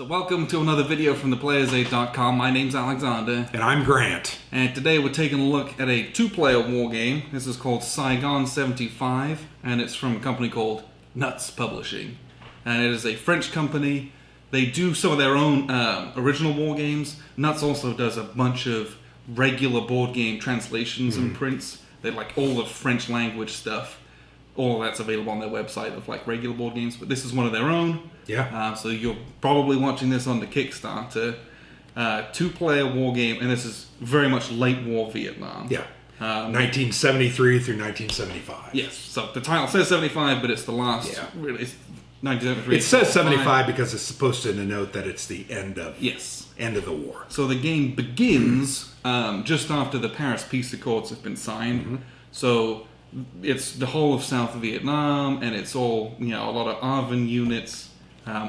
welcome to another video from theplayersaid.com. My name's Alexander. And I'm Grant. And today we're taking a look at a two-player war game. This is called Saigon 75, and it's from a company called Nuts Publishing. And it is a French company. They do some of their own original war games. Nuts also does a bunch of regular board game translations and prints. They like all the French language stuff. All that's available on their website of like regular board games, but this is one of their own. Yeah. So you're probably watching this on the Kickstarter. Two-player war game, and this is very much late war Vietnam. Yeah. 1973 through 1975. Yes. So the title says 75, but it's the last. Yeah. Really, it's 1973. It says 75 because it's supposed to denote that it's the end of the war. So the game begins just after the Paris Peace Accords have been signed. So it's the whole of South Vietnam, and it's all, a lot of ARVN units.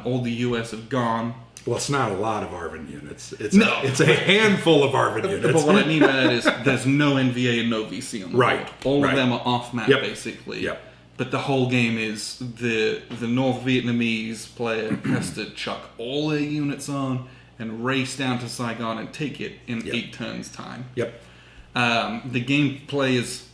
All the U.S. have gone. Well, it's not a lot of ARVN units. It's No. a handful of ARVN units. But what I mean by that is there's no NVA and no VC on the board. All of them are off-map, basically. Yep. But the whole game is the North Vietnamese player has to chuck all their units on and race down to Saigon and take it in 8 turns' time. Yep. The gameplay is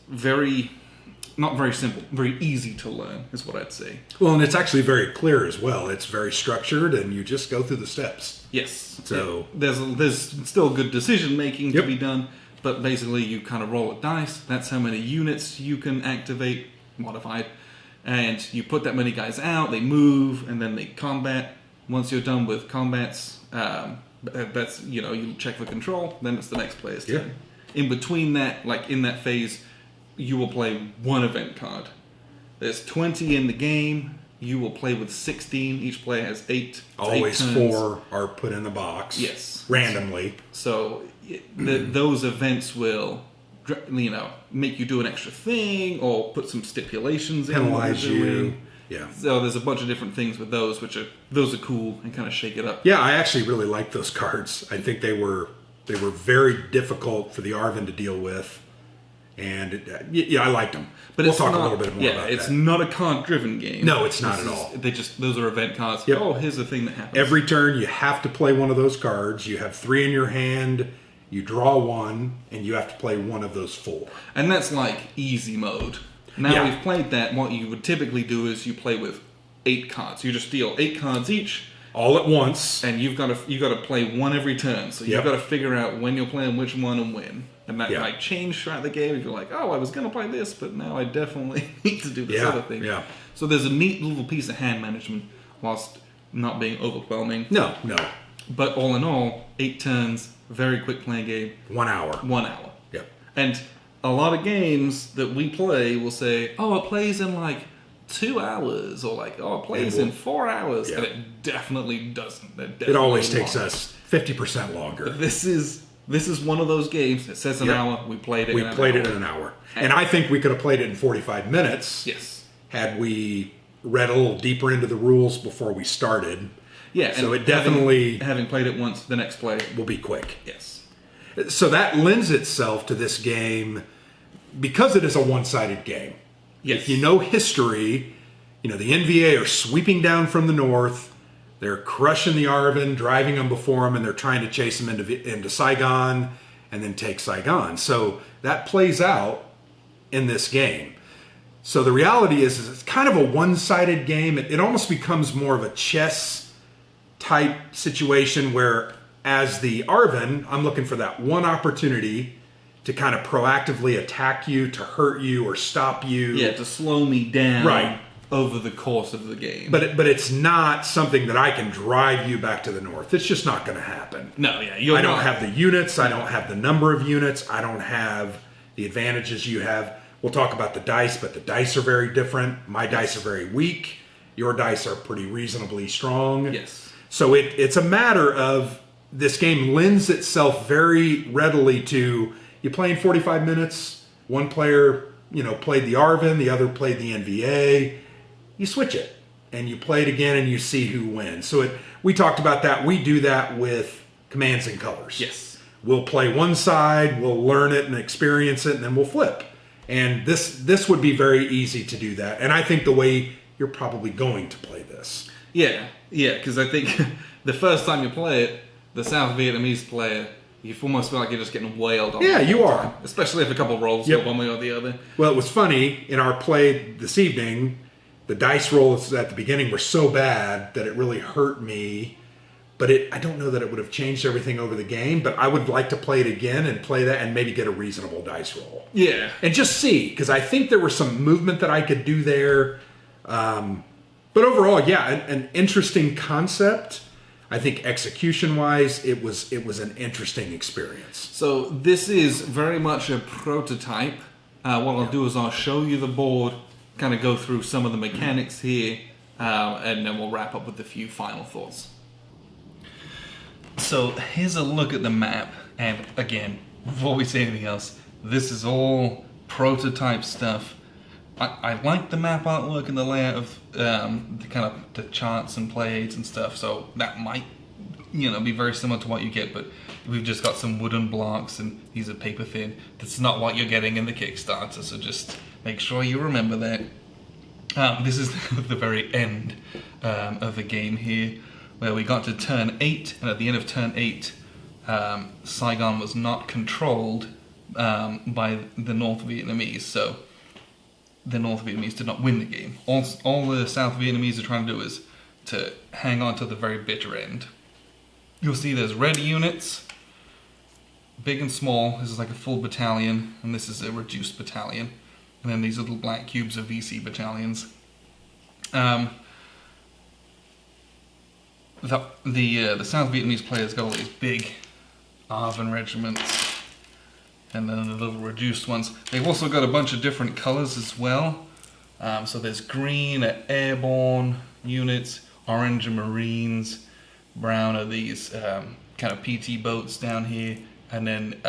not very simple, very easy to learn, is what I'd say. Well, and it's actually very clear as well. It's very structured, and you just go through the steps. Yes. So there's still good decision making to be done, but basically you kind of roll a dice. That's how many units you can activate, modified, and you put that many guys out. They move, and then they combat. Once you're done with combats, that's you check for control. Then it's the next player's turn. In between that, like in that phase, you will play one event card. There's 20 in the game. You will play with 16. Each player has 8. Always 8 turns. 4 are put in the box. Yes. Randomly. So those events will, make you do an extra thing or put some stipulations in. Penalize you. Yeah. So there's a bunch of different things with those, those are cool and kind of shake it up. Yeah, I actually really like those cards. I think they were very difficult for the ARVN to deal with. And I liked them. But we'll talk a little bit more about that. It's not a card-driven game. No, it's not at all. Those are event cards. Yep. Oh, here's the thing that happens. Every turn, you have to play one of those cards. You have 3 in your hand. You draw 1, and you have to play one of those 4. And that's like easy mode. Now we've played that. What you would typically do is you play with 8 cards. You just deal 8 cards each. All at once. And you've got to play one every turn. So you've got to figure out when you're playing which one and when. And that might change throughout the game if you're like, oh, I was going to play this, but now I definitely need to do this other thing. Yeah. So there's a neat little piece of hand management whilst not being overwhelming. No. But all in all, 8 turns, very quick playing game. 1 hour. 1 hour. Yep. And a lot of games that we play will say, oh, it plays in like 2 hours, or like, oh, it plays in 4 hours. And it definitely doesn't. It always takes us 50% longer. This is one of those games. It says an hour. We played it. We played it in an hour, and I think we could have played it in 45 minutes. Yes. Had we read a little deeper into the rules before we started. Yeah. So and it definitely having played it once, the next play will be quick. Yes. So that lends itself to this game because it is a one-sided game. Yes. If you know history, the NVA are sweeping down from the north. They're crushing the ARVN, driving them before them, and they're trying to chase them into Saigon and then take Saigon. So that plays out in this game. So the reality is it's kind of a one-sided game. It almost becomes more of a chess-type situation where, as the ARVN, I'm looking for that one opportunity to kind of proactively attack you, to hurt you, or stop you. Yeah, to slow me down. Right. Over the course of the game. But it's not something that I can drive you back to the north. It's just not going to happen. No, yeah. I don't have the units. I don't have the number of units. I don't have the advantages you have. We'll talk about the dice, but the dice are very different. My dice are very weak. Your dice are pretty reasonably strong. Yes. So it's a matter of this game lends itself very readily to you playing 45 minutes. One player, played the ARVN. The other played the NVA. You switch it and you play it again and you see who wins. So we talked about that. We do that with Commands and Colors. Yes. We'll play one side, we'll learn it and experience it, and then we'll flip. And this would be very easy to do that. And I think the way you're probably going to play this. Yeah, because I think the first time you play it, the South Vietnamese player, you almost feel like you're just getting wailed on. Yeah, you are. Especially if a couple rolls go one way or the other. Well, it was funny, in our play this evening, the dice rolls at the beginning were so bad that it really hurt me. But I don't know that it would have changed everything over the game, but I would like to play it again and play that and maybe get a reasonable dice roll. Yeah. And just see, because I think there was some movement that I could do there. But overall, yeah, an interesting concept. I think execution-wise, it was an interesting experience. So this is very much a prototype. What I'll do is I'll show you the board, kind of go through some of the mechanics here, and then we'll wrap up with a few final thoughts. So here's a look at the map, and again, before we say anything else, this is all prototype stuff. I like the map artwork and the layout of the kind of the charts and play aids and stuff, so that might, be very similar to what you get, but we've just got some wooden blocks and these are paper thin. That's not what you're getting in the Kickstarter, so just make sure you remember that. This is the very end of the game here, where we got to turn 8, and at the end of turn 8, Saigon was not controlled by the North Vietnamese, so the North Vietnamese did not win the game. All the South Vietnamese are trying to do is to hang on to the very bitter end. You'll see there's red units, big and small. This is like a full battalion, and this is a reduced battalion. And then these little black cubes are VC battalions. The South Vietnamese players got all these big ARVN regiments, and then the little reduced ones. They've also got a bunch of different colors as well. So there's green are airborne units, orange are Marines, brown are these kind of PT boats down here, and then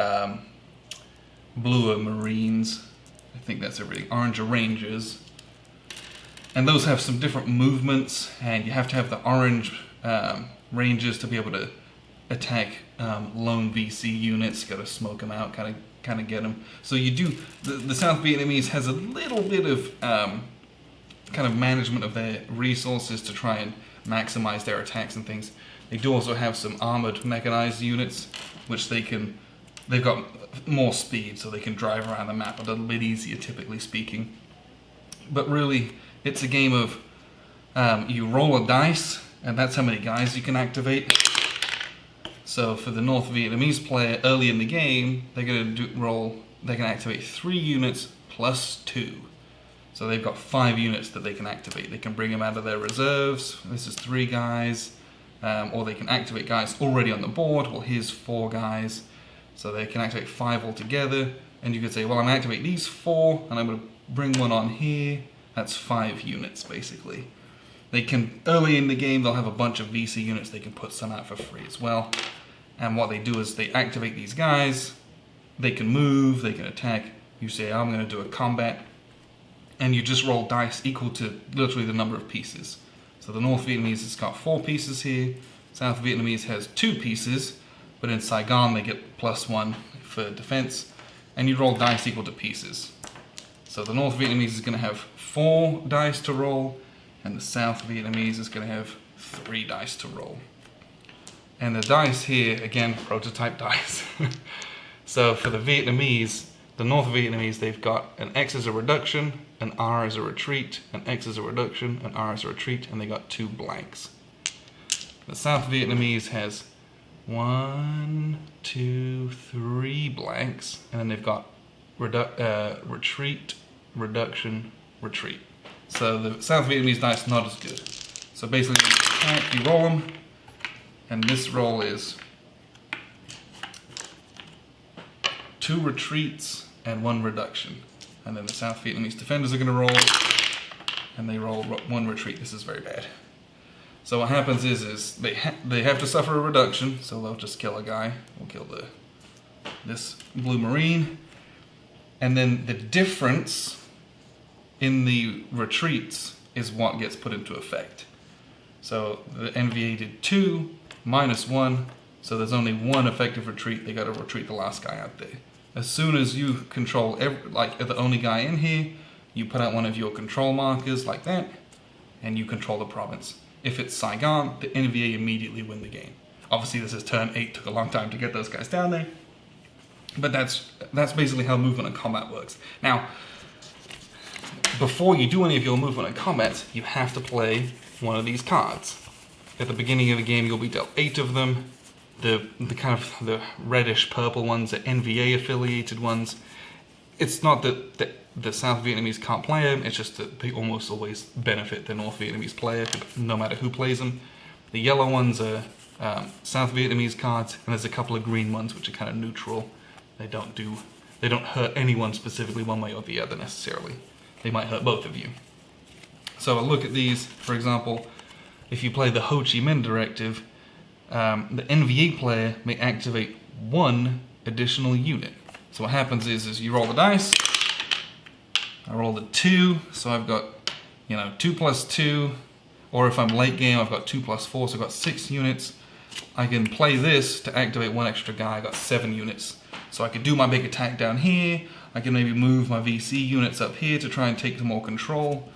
blue are Marines. I think that's everything. Orange are Rangers. And those have some different movements, and you have to have the orange Rangers to be able to attack lone VC units. You got to smoke them out, kind of get them. So you do. The South Vietnamese has a little bit of kind of management of their resources to try and maximize their attacks and things. They do also have some armored mechanized units, which they've got more speed, so they can drive around the map a little bit easier, typically speaking. But really, it's a game of you roll a dice, and that's how many guys you can activate. So for the North Vietnamese player, early in the game, they're going to they can activate 3 units plus 2. So they've got 5 units that they can activate. They can bring them out of their reserves. This is 3 guys. Or they can activate guys already on the board. Well, here's 4 guys. So they can activate 5 altogether. And you could say, well, I'm going to activate these 4, and I'm going to bring one on here. That's 5 units, basically. They can, early in the game, they'll have a bunch of VC units. They can put some out for free as well. And what they do is they activate these guys. They can move, they can attack. You say, I'm going to do a combat. And you just roll dice equal to literally the number of pieces. So the North Vietnamese has got 4 pieces here. South Vietnamese has 2 pieces. But in Saigon, they get +1 for defense. And you roll dice equal to pieces. So the North Vietnamese is going to have 4 dice to roll. And the South Vietnamese is going to have 3 dice to roll. And the dice here, again, prototype dice. So for the Vietnamese, the North Vietnamese, they've got an X as a reduction, an R as a retreat, an X as a reduction, an R as a retreat, and they got 2 blanks. The South Vietnamese has 1, 2, 3 blanks, and then they've got retreat, reduction, retreat. So the South Vietnamese dice not as good. So basically, you roll them, and this roll is 2 retreats and 1 reduction. And then the South Vietnamese defenders are going to roll, and they roll 1 retreat. This is very bad. So what happens is they have to suffer a reduction, so they'll just kill a guy. We'll kill this blue Marine. And then the difference in the retreats is what gets put into effect. So the NVA did 2 minus 1, so there's only 1 effective retreat. They got to retreat the last guy out there. As soon as you control, the only guy in here, you put out one of your control markers like that, and you control the province. If it's Saigon, the NVA immediately win the game. Obviously, this is turn 8, took a long time to get those guys down there. But that's basically how movement and combat works. Now, before you do any of your movement and combat, you have to play one of these cards. At the beginning of the game, you'll be dealt 8 of them. The kind of the reddish purple ones are NVA affiliated ones. It's not that the South Vietnamese can't play them, it's just that they almost always benefit the North Vietnamese player, no matter who plays them. The yellow ones are South Vietnamese cards, and there's a couple of green ones which are kind of neutral. They don't hurt anyone specifically one way or the other necessarily. They might hurt both of you. So a look at these, for example, if you play the Ho Chi Minh Directive, the NVA player may activate 1 additional unit. So what happens is you roll the dice. I rolled a 2, so I've got 2 plus 2, or if I'm late game, I've got 2 plus 4, so I've got 6 units. I can play this to activate 1 extra guy. I got 7 units. So I could do my big attack down here. I can maybe move my VC units up here to try and take more control.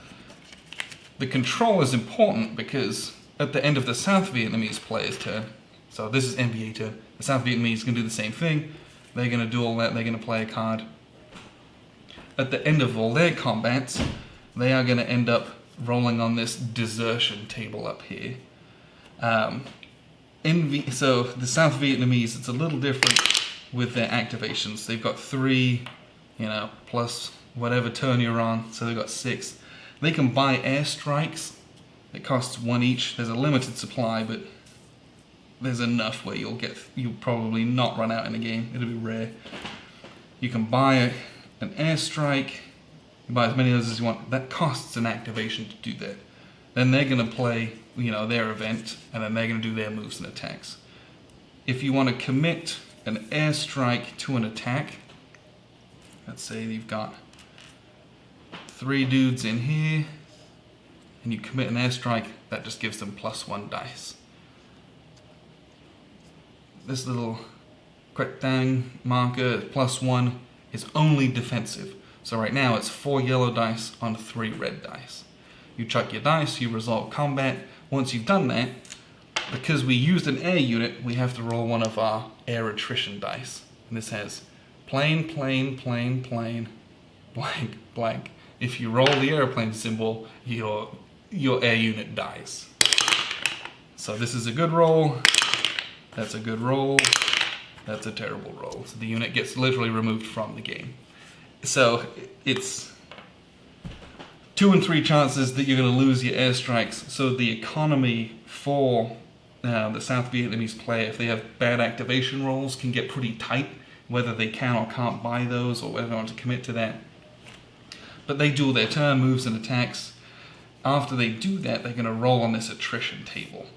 The control is important because at the end of the South Vietnamese player's turn, so this is NVA turn, the South Vietnamese can do the same thing. They're going to do all that, they're going to play a card. At the end of all their combats, they are going to end up rolling on this desertion table up here. So the South Vietnamese, it's a little different with their activations. They've got 3, plus whatever turn you're on, so they've got 6. They can buy airstrikes. It costs 1 each. There's a limited supply, but there's enough where you'll probably not run out in a game. It'll be rare. You can buy an airstrike. You buy as many of those as you want. That costs an activation to do that. Then they're going to play, their event, and then they're going to do their moves and attacks. If you want to commit an airstrike to an attack, let's say you've got 3 dudes in here, and you commit an airstrike, that just gives them +1 dice. This little Quet marker, +1, is only defensive. So right now it's 4 yellow dice on 3 red dice. You chuck your dice, you resolve combat. Once you've done that, because we used an air unit, we have to roll one of our air attrition dice. And this has plane, plane, plane, plane, blank, blank. If you roll the airplane symbol, your air unit dies. So this is a good roll, that's a good roll, that's a terrible roll. So the unit gets literally removed from the game. So it's 2 and 3 chances that you're going to lose your airstrikes. So the economy for the South Vietnamese player, if they have bad activation rolls, can get pretty tight, whether they can or can't buy those or whether they want to commit to that. But they do their turn, moves and attacks. After they do that, they're going to roll on this attrition table.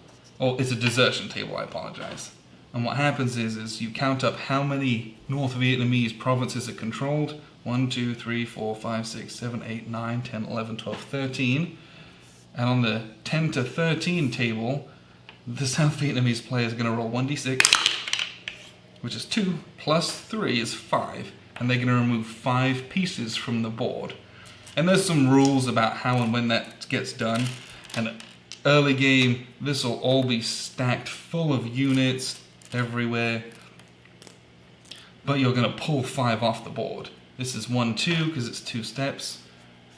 Oh, it's a desertion table, I apologize. And what happens is you count up how many North Vietnamese provinces are controlled. 1, 2, 3, 4, 5, 6, 7, 8, 9, 10, 11, 12, 13. And on the 10 to 13 table, the South Vietnamese player is going to roll 1d6, which is 2, plus 3 is 5. And they're going to remove 5 pieces from the board. And there's some rules about how and when that gets done. And early game, this will all be stacked full of units everywhere. But you're going to pull 5 off the board. This is 1, 2, because it's 2 steps.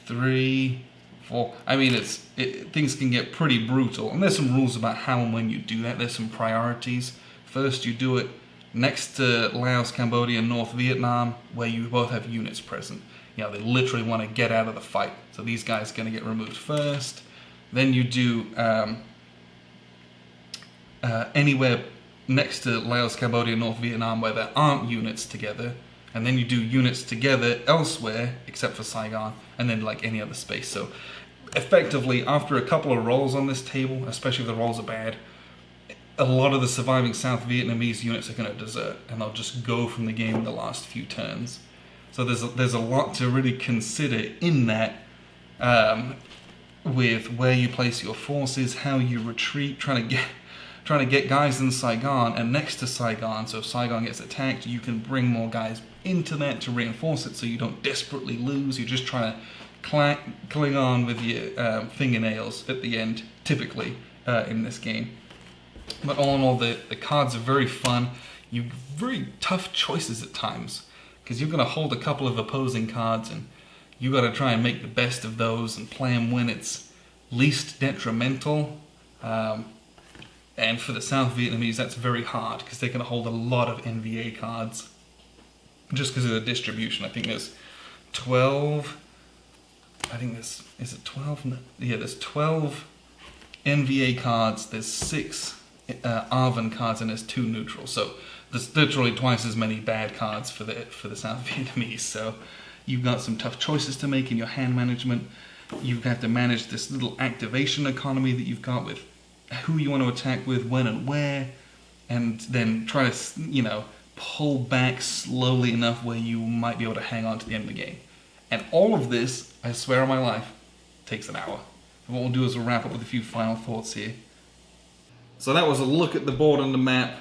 3, 4. I mean, things can get pretty brutal. And there's some rules about how and when you do that. There's some priorities. First, you do it next to Laos, Cambodia, and North Vietnam, where you both have units present. They literally want to get out of the fight. So these guys are going to get removed first. Then you do anywhere next to Laos, Cambodia, North Vietnam where there aren't units together. And then you do units together elsewhere, except for Saigon, and then like any other space. So effectively, after a couple of rolls on this table, especially if the rolls are bad, a lot of the surviving South Vietnamese units are going to desert, and they'll just go from the game in the last few turns. So there's a lot to really consider in that, with where you place your forces, how you retreat, trying to get guys in Saigon and next to Saigon. So if Saigon gets attacked, you can bring more guys into that to reinforce it, so you don't desperately lose. You're just trying to cling on with your fingernails at the end, typically, in this game. But all in all, the cards are very fun. You very tough choices at times, because you're going to hold a couple of opposing cards, and you got to try and make the best of those and play them when it's least detrimental. And for the South Vietnamese, that's very hard, because they're going to hold a lot of NVA cards, just because of the distribution. I think there's 12. I think there's, is it 12? No, yeah, there's 12 NVA cards. There's 6 Arvin cards, and there's 2 neutral. So there's literally twice as many bad cards for the South Vietnamese. So you've got some tough choices to make in your hand management. You have to manage this little activation economy that you've got with who you want to attack with, when and where, and then try to, you know, pull back slowly enough where you might be able to hang on to the end of the game. And all of this, I swear on my life, takes an hour. And what we'll do is we'll wrap up with a few final thoughts here. So that was a look at the board and the map.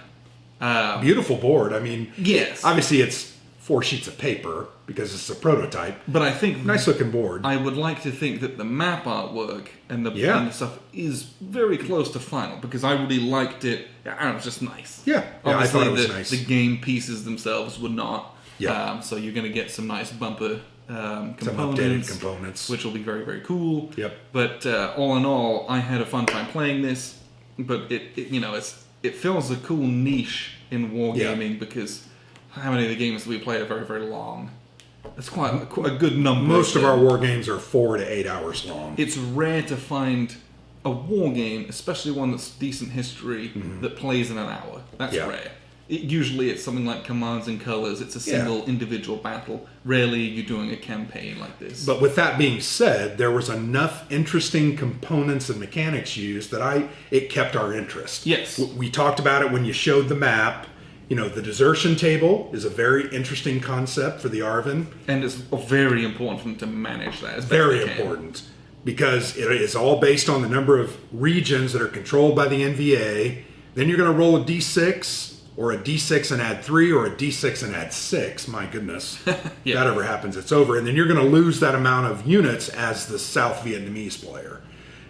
Beautiful board. I mean, yes. Obviously it's 4 sheets of paper because it's a prototype. But I think nice looking board. I would like to think that the map artwork and the stuff is very close to final, because I really liked it. I don't know, it's just nice. Yeah, Obviously, I thought it was nice. The game pieces themselves were not. Yeah. So you're going to get some nice bumper components, some updated components, which will be very, very cool. Yep. But all in all, I had a fun time playing this. But it fills a cool niche in wargaming, because how many of the games that we play are very, very long. It's quite a good number. Most of our war games are 4 to 8 hours long. It's rare to find a war game, especially one that's decent history, that plays in an hour. That's rare. Usually it's something like Commands and Colors. It's a single individual battle. Rarely you're doing a campaign like this. But with that being said, there was enough interesting components and mechanics used that it kept our interest. Yes. We talked about it when you showed the map. You know, the desertion table is a very interesting concept for the Arvin. And it's very important for them to manage that. Very important. Because it is all based on the number of regions that are controlled by the NVA. Then you're going to roll a D6, or a D6 and add 3, or a D6 and add 6. My goodness. If that ever happens, it's over. And then you're going to lose that amount of units as the South Vietnamese player.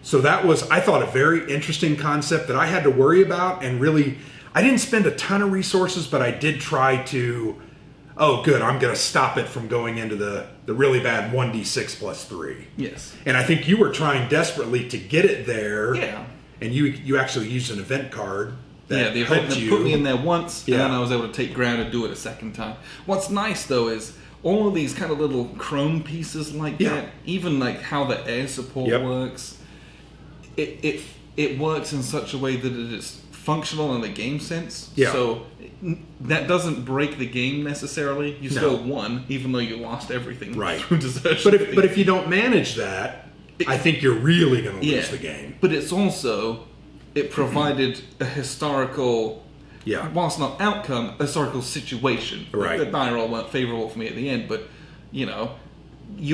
So that was, I thought, a very interesting concept that I had to worry about, and really, I didn't spend a ton of resources, but I did try to, I'm going to stop it from going into the really bad 1d6 plus 3. Yes. And I think you were trying desperately to get it there. Yeah. And you actually used an event card. The event put me in there once, and then I was able to take ground and do it a second time. What's nice, though, is all of these kind of little chrome pieces like that, even like how the air support works, it works in such a way that it is functional in the game sense. Yeah. So that doesn't break the game necessarily. You still won, even though you lost everything through desertion. But if you don't manage that, I think you're really going to lose the game. But it's also, it provided a historical, whilst not outcome, a historical situation. Right. The die roll weren't favorable for me at the end, but, you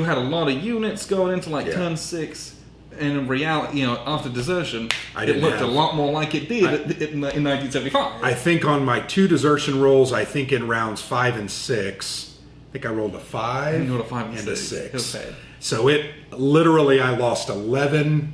had a lot of units going into turn 6. And in reality, after desertion, it looked a lot more like it did in 1975. I think on my 2 desertion rolls, I think in rounds 5 and 6, I think I rolled a 5, you rolled a 5 and a 6. 6. Okay. So I lost 11,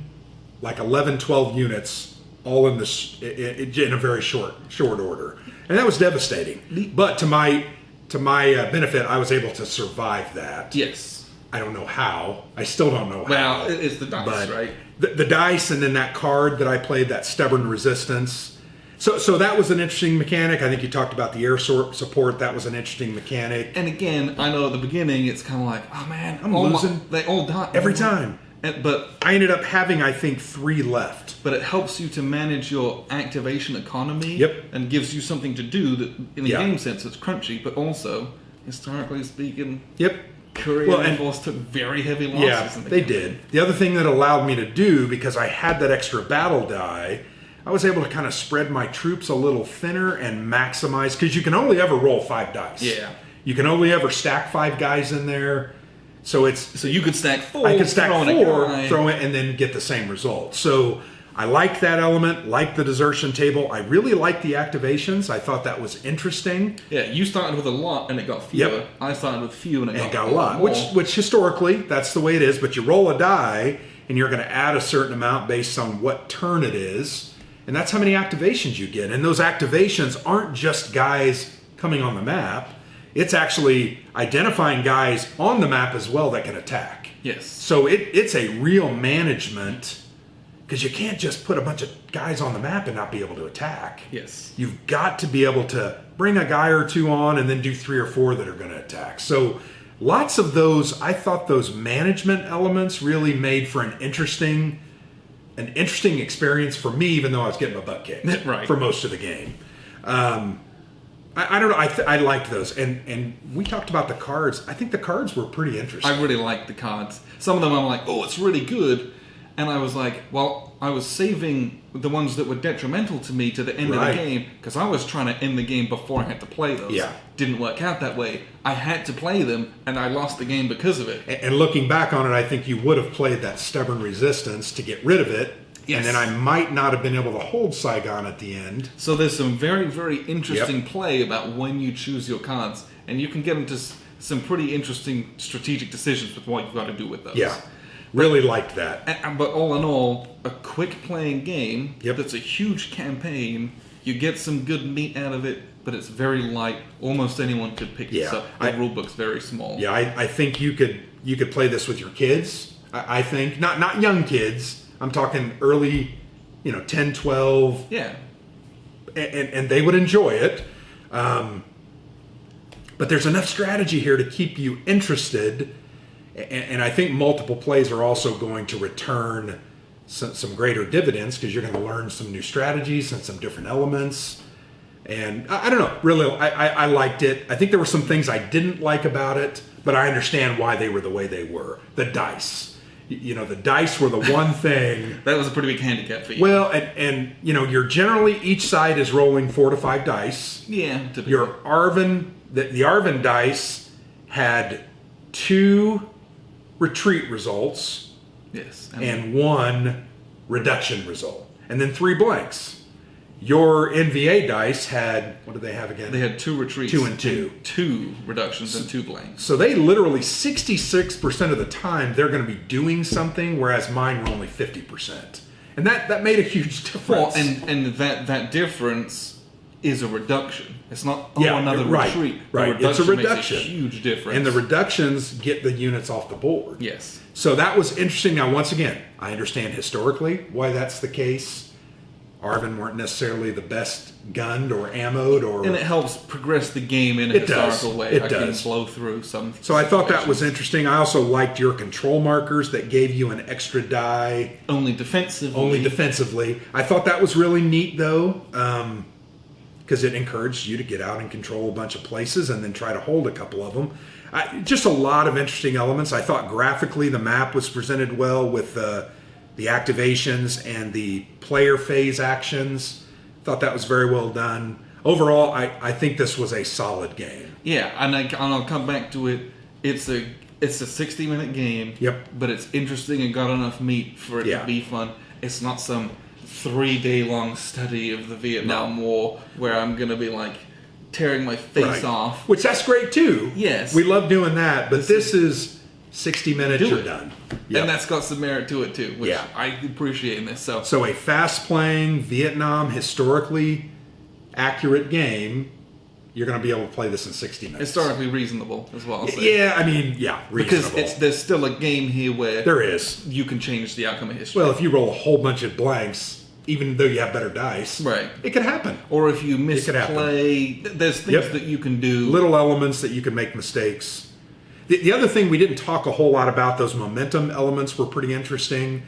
12 units, all in in a very short order, and that was devastating. But to my benefit, I was able to survive that. Yes. I don't know how. I still don't know how. Well, it's the dice, right? The dice, and then that card that I played, that Stubborn Resistance. So that was an interesting mechanic. I think you talked about the air support. That was an interesting mechanic. And again, I know at the beginning it's kind of like, oh man, I'm losing. They all die every time. But I ended up having, I think, 3 left. But it helps you to manage your activation economy. Yep. And gives you something to do that, in a game sense, it's crunchy, but also, historically speaking, Korean Air Force took very heavy losses. Yeah, they did. The other thing that allowed me to do, because I had that extra battle die, I was able to kind of spread my troops a little thinner and maximize, because you can only ever roll 5 dice. Yeah. You can only ever stack 5 guys in there. So you could stack 4. I could stack 4, throw it, and then get the same result. So I like that element, like the desertion table. I really like the activations. I thought that was interesting. Yeah, you started with a lot and it got fewer. I started with few and it got a lot. Which historically, that's the way it is. But you roll a die, and you're going to add a certain amount based on what turn it is, and that's how many activations you get. And those activations aren't just guys coming on the map. It's actually identifying guys on the map as well that can attack. Yes. So it's a real management, because you can't just put a bunch of guys on the map and not be able to attack. Yes. You've got to be able to bring a guy or two on and then do 3 or 4 that are going to attack. So lots of those, I thought those management elements really made for an interesting experience for me, even though I was getting my butt kicked Right. for most of the game. I don't know. I liked those, and we talked about the cards. I think the cards were pretty interesting. I really liked the cards. Some of them I'm like, oh, it's really good. And I was like, well, I was saving the ones that were detrimental to me to the end of the game, because I was trying to end the game before I had to play those. Yeah. Didn't work out that way. I had to play them, and I lost the game because of it. And looking back on it, I think you would have played that Stubborn Resistance to get rid of it. Yes. And then I might not have been able to hold Saigon at the end. So there's some very, very interesting play about when you choose your cards, and you can get into some pretty interesting strategic decisions with what you've got to do with those. Yeah. Really liked that. But all in all, a quick playing game Yep. that's a huge campaign. You get some good meat out of it, but it's very light. Almost anyone could pick this up. The rule book's very small. Yeah, I think you could play this with your kids. I think not young kids. I'm talking early, 10, 12. Yeah. And they would enjoy it. But there's enough strategy here to keep you interested. And I think multiple plays are also going to return some greater dividends, because you're going to learn some new strategies and some different elements. And I don't know, really, I liked it. I think there were some things I didn't like about it, but I understand why they were the way they were. The dice. The dice were the one thing. That was a pretty big handicap for you. Well, and you're generally, each side is rolling 4 to 5 dice. Yeah, typically. Your Arvin, the Arvin dice had 2 retreat results, yes, and 1 reduction result, and then 3 blanks. Your NVA dice had, what did they have again? They had 2 retreats, 2 and 2, 2 reductions, and 2 blanks. So they literally 66% of the time they're going to be doing something, whereas mine were only 50%, and that made a huge difference. Well, and that difference is a reduction. It's not another retreat. Right, it's a reduction. Makes a huge difference. And the reductions get the units off the board. Yes. So that was interesting. Now, once again, I understand historically why that's the case. Arvin weren't necessarily the best gunned or ammoed, and it helps progress the game in a historical way. It I does. can flow through some. So I thought that was interesting. I also liked your control markers that gave you an extra die. Only defensively. I thought that was really neat, though, because it encouraged you to get out and control a bunch of places and then try to hold a couple of them. Just a lot of interesting elements. I thought graphically the map was presented well with the activations and the player phase actions. Thought that was very well done. Overall, I think this was a solid game. Yeah, and I'll come back to it. It's a 60-minute game. Yep. But it's interesting and got enough meat for it to be fun. It's not some 3-day-long study of the Vietnam War where I'm going to be like tearing my face off. Which that's great too. Yes. We love doing that, but this is 60 minutes, you're done. Yep. And that's got some merit to it too, which I appreciate in this. So a fast-playing, Vietnam, historically accurate game, you're going to be able to play this in 60 minutes. Historically reasonable as well. Reasonable. Because there's still a game here where there is. You can change the outcome of history. Well, if you roll a whole bunch of blanks, even though you have better dice, it could happen. Or if you misplay, there's things that you can do. Little elements that you can make mistakes. The other thing we didn't talk a whole lot about, those momentum elements were pretty interesting.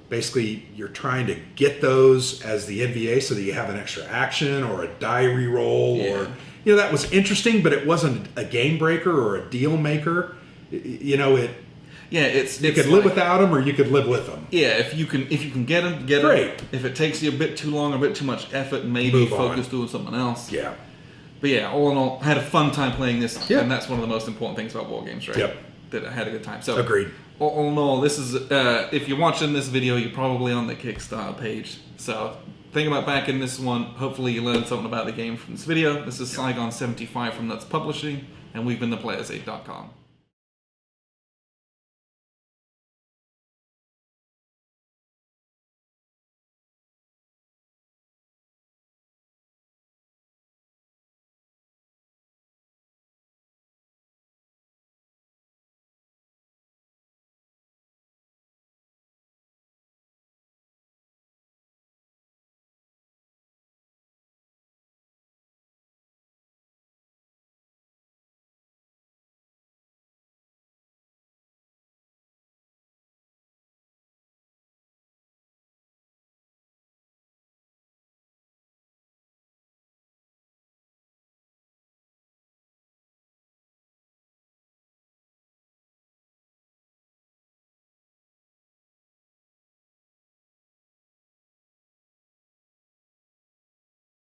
Basically, you're trying to get those as the NVA so that you have an extra action or a die reroll or that was interesting, but it wasn't a game breaker or a deal maker. You could live without them or you could live with them. Yeah, if you can get them, get Great. them. If it takes you a bit too long, a bit too much effort, maybe focus doing something else. Yeah. But yeah, all in all, I had a fun time playing this, and that's one of the most important things about war games, right? Yep. That I had a good time. So agreed. All in all, this is if you're watching this video, you're probably on the Kickstarter page. So think about backing this one. Hopefully, you learned something about the game from this video. This is Saigon 75 from Nuts Publishing, and we've been theplayers8.com.